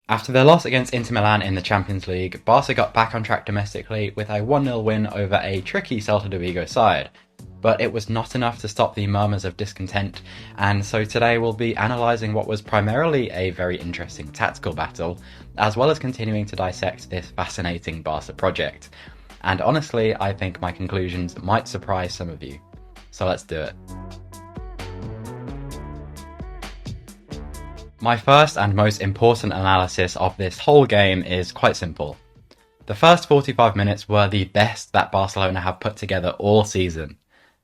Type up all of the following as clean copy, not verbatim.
After their loss against Inter Milan in the Champions League, Barca got back on track domestically with a 1-0 win over a tricky Celta Vigo side. But it was not enough to stop the murmurs of discontent, and so today we'll be analysing what was primarily a very interesting tactical battle, as well as continuing to dissect this fascinating Barca project. And honestly, I think my conclusions might surprise some of you. So let's do it. My first and most important analysis of this whole game is quite simple. The first 45 minutes were the best that Barcelona have put together all season.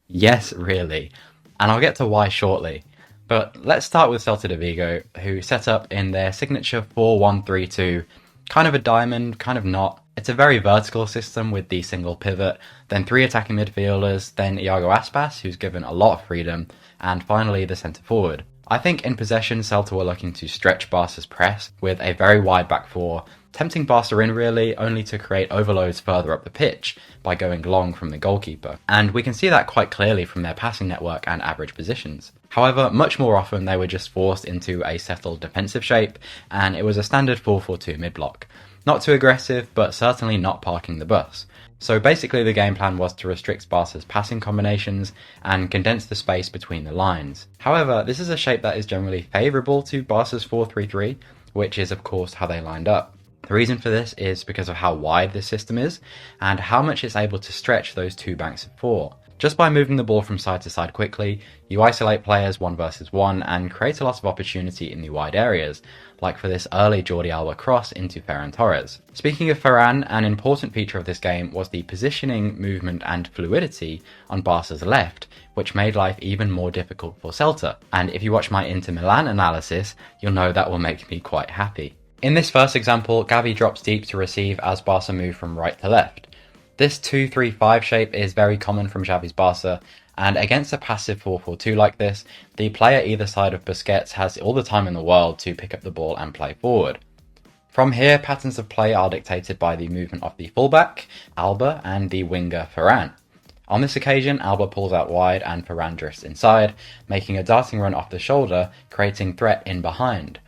Yes, really. And I'll get to why shortly. But let's start with Celta Vigo, who set up in their signature 4-1-3-2, kind of a diamond, kind of not. It's a very vertical system with the single pivot, then 3 attacking midfielders, then Iago Aspas, who's given a lot of freedom, and finally the centre forward. I think in possession, Celta were looking to stretch Barca's press with a very wide back four, tempting Barca in really, only to create overloads further up the pitch by going long from the goalkeeper. And we can see that quite clearly from their passing network and average positions. However, much more often they were just forced into a settled defensive shape, and it was a standard 4-4-2 mid-block. Not too aggressive, but certainly not parking the bus. So basically the game plan was to restrict Barca's passing combinations and condense the space between the lines. However, this is a shape that is generally favourable to Barca's 4-3-3, which is of course how they lined up. The reason for this is because of how wide this system is, and how much it's able to stretch those two banks of four. Just by moving the ball from side to side quickly, you isolate players 1 versus 1 and create a lot of opportunity in the wide areas, like for this early Jordi Alba cross into Ferran Torres. Speaking of Ferran, an important feature of this game was the positioning, movement and fluidity on Barca's left, which made life even more difficult for Celta. And if you watch my Inter Milan analysis, you'll know that will make me quite happy. In this first example, Gavi drops deep to receive as Barca move from right to left. This 2-3-5 shape is very common from Xavi's Barca, and against a passive 4-4-2 like this, the player either side of Busquets has all the time in the world to pick up the ball and play forward. From here, patterns of play are dictated by the movement of the fullback, Alba, and the winger, Ferran. On this occasion, Alba pulls out wide and Ferran drifts inside, making a darting run off the shoulder, creating threat in behind.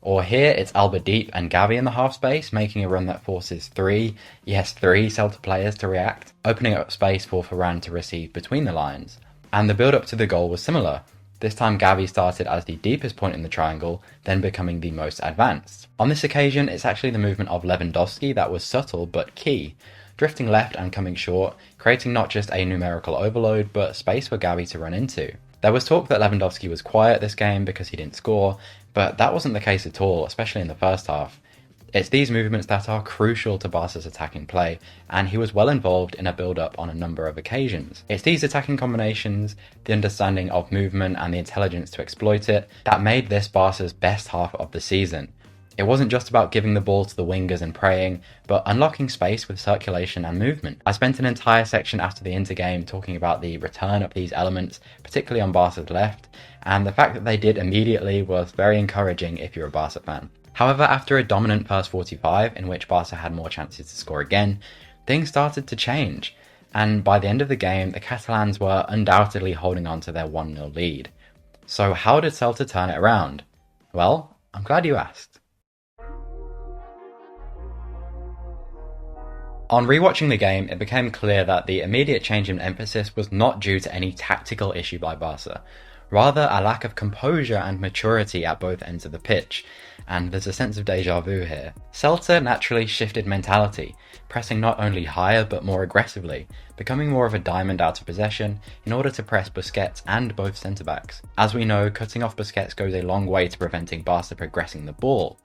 Or here, it's Alba deep and Gavi in the half space, making a run that forces three Celta players to react, opening up space for Ferran to receive between the lines. And the build-up to the goal was similar. This time Gavi started as the deepest point in the triangle, then becoming the most advanced. On this occasion, it's actually the movement of Lewandowski that was subtle but key, drifting left and coming short, creating not just a numerical overload, but space for Gavi to run into. There was talk that Lewandowski was quiet this game because he didn't score, but that wasn't the case at all, especially in the first half. It's these movements that are crucial to Barca's attacking play, and he was well involved in a build-up on a number of occasions. It's these attacking combinations, the understanding of movement and the intelligence to exploit it, that made this Barca's best half of the season. It wasn't just about giving the ball to the wingers and praying, but unlocking space with circulation and movement. I spent an entire section after the Inter game talking about the return of these elements, particularly on Barca's left, and the fact that they did immediately was very encouraging if you're a Barca fan. However, after a dominant first 45, in which Barca had more chances to score again, things started to change, and by the end of the game, the Catalans were undoubtedly holding on to their 1-0 lead. So how did Celta turn it around? Well, I'm glad you asked. On rewatching the game, it became clear that the immediate change in emphasis was not due to any tactical issue by Barca, rather a lack of composure and maturity at both ends of the pitch, and there's a sense of deja vu here. Celta naturally shifted mentality, pressing not only higher but more aggressively, becoming more of a diamond out of possession in order to press Busquets and both centre-backs. As we know, cutting off Busquets goes a long way to preventing Barca progressing the ball.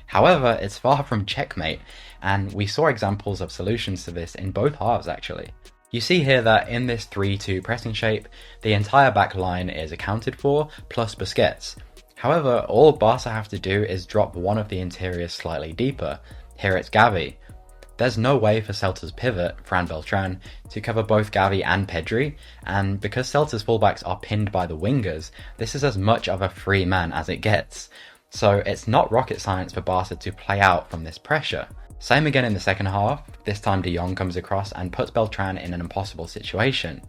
However, it's far from checkmate, and we saw examples of solutions to this in both halves actually. You see here that in this 3-2 pressing shape, the entire back line is accounted for, plus Busquets. However, all Barca have to do is drop one of the interiors slightly deeper. Here it's Gavi. There's no way for Celta's pivot, Fran Beltran, to cover both Gavi and Pedri, and because Celta's fullbacks are pinned by the wingers, this is as much of a free man as it gets. So it's not rocket science for Barca to play out from this pressure. Same again in the second half, this time De Jong comes across and puts Beltran in an impossible situation.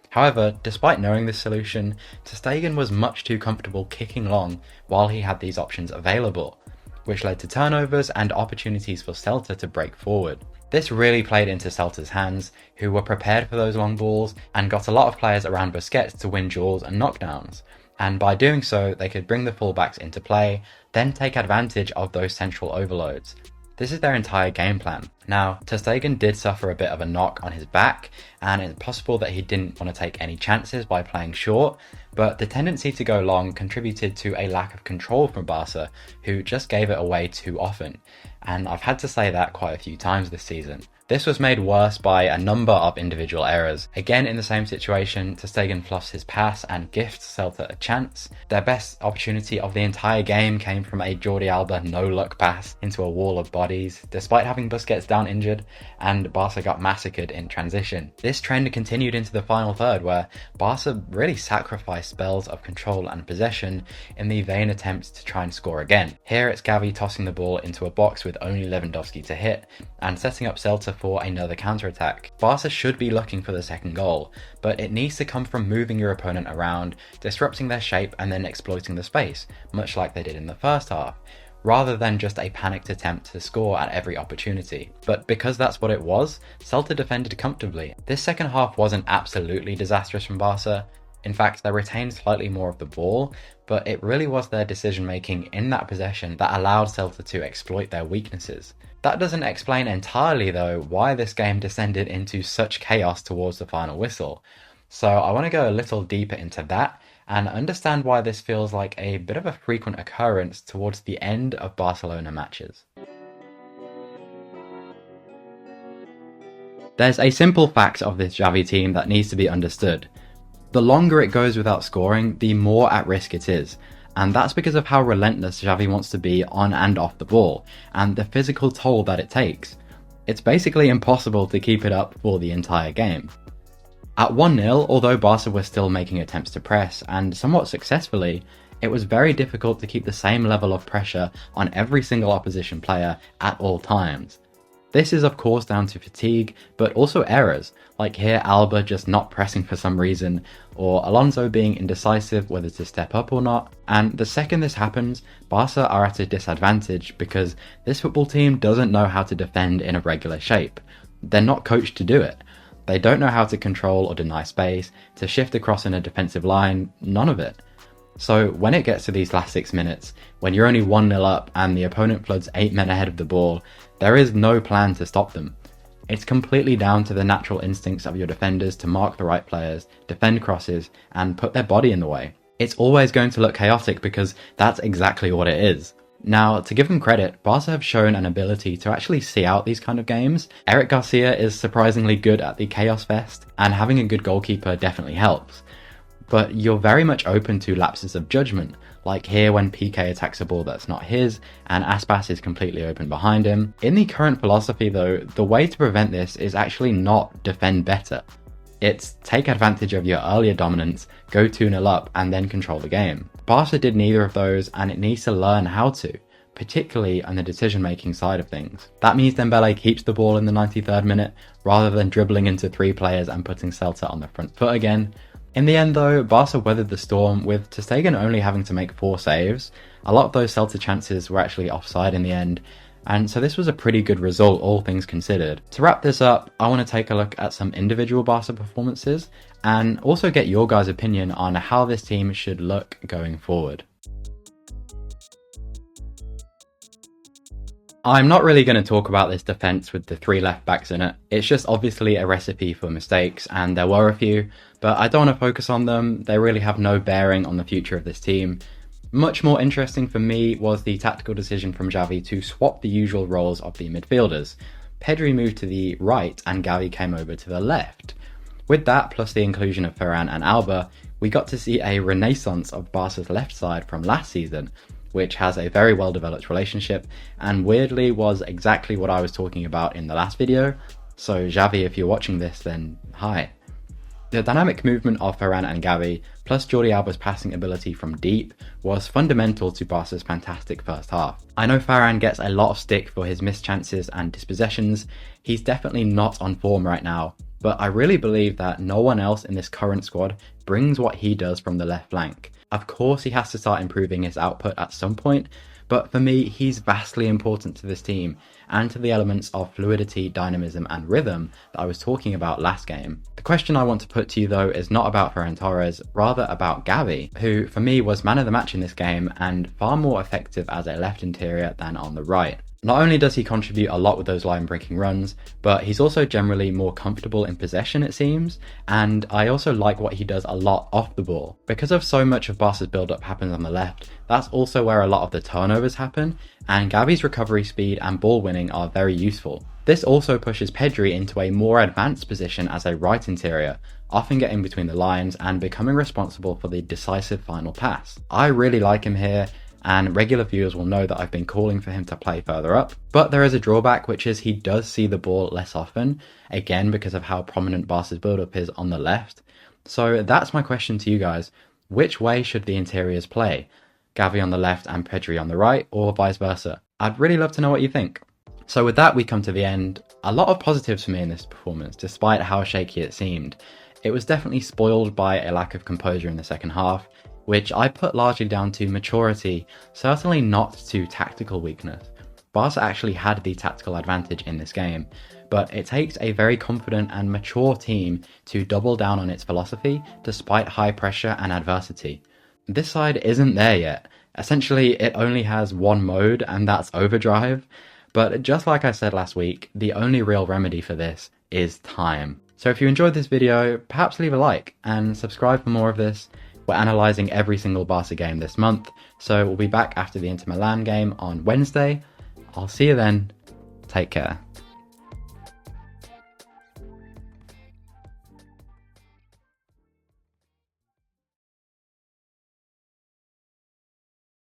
However, despite knowing this solution, ter Stegen was much too comfortable kicking long while he had these options available. which led to turnovers and opportunities for Celta to break forward. This really played into Celta's hands, who were prepared for those long balls and got a lot of players around Busquets to win duels and knockdowns. And by doing so, they could bring the fullbacks into play, then take advantage of those central overloads. This is their entire game plan. Now, ter Stegen did suffer a bit of a knock on his back, and it's possible that he didn't want to take any chances by playing short, but the tendency to go long contributed to a lack of control from Barca, who just gave it away too often, and I've had to say that quite a few times this season. This was made worse by a number of individual errors. Again, in the same situation, ter Stegen fluffs his pass and gifts Celta a chance. Their best opportunity of the entire game came from a Jordi Alba no-look pass into a wall of bodies, despite having Busquets down injured, and Barca got massacred in transition. This trend continued into the final third, where Barca really sacrificed spells of control and possession in the vain attempt to try and score again. Here it's Gavi tossing the ball into a box with only Lewandowski to hit, and setting up Celta for another counter-attack. Barca should be looking for the second goal, but it needs to come from moving your opponent around, disrupting their shape and then exploiting the space, much like they did in the first half, rather than just a panicked attempt to score at every opportunity. But because that's what it was, Celta defended comfortably. This second half wasn't absolutely disastrous from Barca. In fact, they retained slightly more of the ball, but it really was their decision making in that possession that allowed Celta to exploit their weaknesses. That doesn't explain entirely though why this game descended into such chaos towards the final whistle. So I want to go a little deeper into that and understand why this feels like a bit of a frequent occurrence towards the end of Barcelona matches. There's a simple fact of this Xavi team that needs to be understood. The longer it goes without scoring, the more at risk it is. And that's because of how relentless Xavi wants to be on and off the ball, and the physical toll that it takes. It's basically impossible to keep it up for the entire game. At 1-0, although Barca was still making attempts to press, and somewhat successfully, it was very difficult to keep the same level of pressure on every single opposition player at all times. This is of course down to fatigue, but also errors, like here Alba just not pressing for some reason, or Alonso being indecisive whether to step up or not. And the second this happens, Barca are at a disadvantage because this football team doesn't know how to defend in a regular shape. They're not coached to do it. They don't know how to control or deny space, to shift across in a defensive line, none of it. So when it gets to these last 6 minutes, when you're only 1-0 up and the opponent floods 8 men ahead of the ball, there is no plan to stop them. It's completely down to the natural instincts of your defenders to mark the right players, defend crosses, and put their body in the way. It's always going to look chaotic because that's exactly what it is. Now, to give them credit, Barca have shown an ability to actually see out these kind of games. Eric Garcia is surprisingly good at the Chaos Fest, and having a good goalkeeper definitely helps. But you're very much open to lapses of judgment, like here when PK attacks a ball that's not his, and Aspas is completely open behind him. In the current philosophy though, the way to prevent this is actually not defend better. It's take advantage of your earlier dominance, go 2-0 up, and then control the game. Barca did neither of those, and it needs to learn how to, particularly on the decision-making side of things. That means Dembele keeps the ball in the 93rd minute, rather than dribbling into 3 players and putting Celta on the front foot again. In the end though, Barca weathered the storm, with ter Stegen only having to make 4 saves. A lot of those Celta chances were actually offside in the end, and so this was a pretty good result, all things considered. To wrap this up, I want to take a look at some individual Barca performances, and also get your guys' opinion on how this team should look going forward. I'm not really going to talk about this defence with the 3 left backs in it. It's just obviously a recipe for mistakes, and there were a few, but I don't want to focus on them. They really have no bearing on the future of this team. Much more interesting for me was the tactical decision from Xavi to swap the usual roles of the midfielders. Pedri moved to the right and Gavi came over to the left. With that, plus the inclusion of Ferran and Alba, we got to see a renaissance of Barca's left side from last season, which has a very well developed relationship, and weirdly was exactly what I was talking about in the last video. So Xavi, if you're watching this, then hi. The dynamic movement of Ferran and Gavi, plus Jordi Alba's passing ability from deep, was fundamental to Barca's fantastic first half. I know Ferran gets a lot of stick for his missed chances and dispossessions. He's definitely not on form right now, but I really believe that no one else in this current squad brings what he does from the left flank. Of course he has to start improving his output at some point, but for me, he's vastly important to this team and to the elements of fluidity, dynamism and rhythm that I was talking about last game. The question I want to put to you though is not about Ferran Torres, rather about Gavi, who for me was man of the match in this game and far more effective as a left interior than on the right. Not only does he contribute a lot with those line-breaking runs, but he's also generally more comfortable in possession, it seems, and I also like what he does a lot off the ball. Because of so much of Barca's build-up happens on the left, that's also where a lot of the turnovers happen, and Gavi's recovery speed and ball winning are very useful. This also pushes Pedri into a more advanced position as a right interior, often getting between the lines and becoming responsible for the decisive final pass. I really like him here, and regular viewers will know that I've been calling for him to play further up. But there is a drawback, which is he does see the ball less often, again because of how prominent Barca's build-up is on the left. So that's my question to you guys. Which way should the interiors play? Gavi on the left and Pedri on the right, or vice versa? I'd really love to know what you think. So with that, we come to the end. A lot of positives for me in this performance, despite how shaky it seemed. It was definitely spoiled by a lack of composure in the second half, which I put largely down to maturity, certainly not to tactical weakness. Barca actually had the tactical advantage in this game, but it takes a very confident and mature team to double down on its philosophy despite high pressure and adversity. This side isn't there yet. Essentially, it only has one mode, and that's overdrive, but just like I said last week, the only real remedy for this is time. So if you enjoyed this video, perhaps leave a like and subscribe for more of this. We're analysing every single Barca game this month, so we'll be back after the Inter Milan game on Wednesday. I'll see you then. Take care.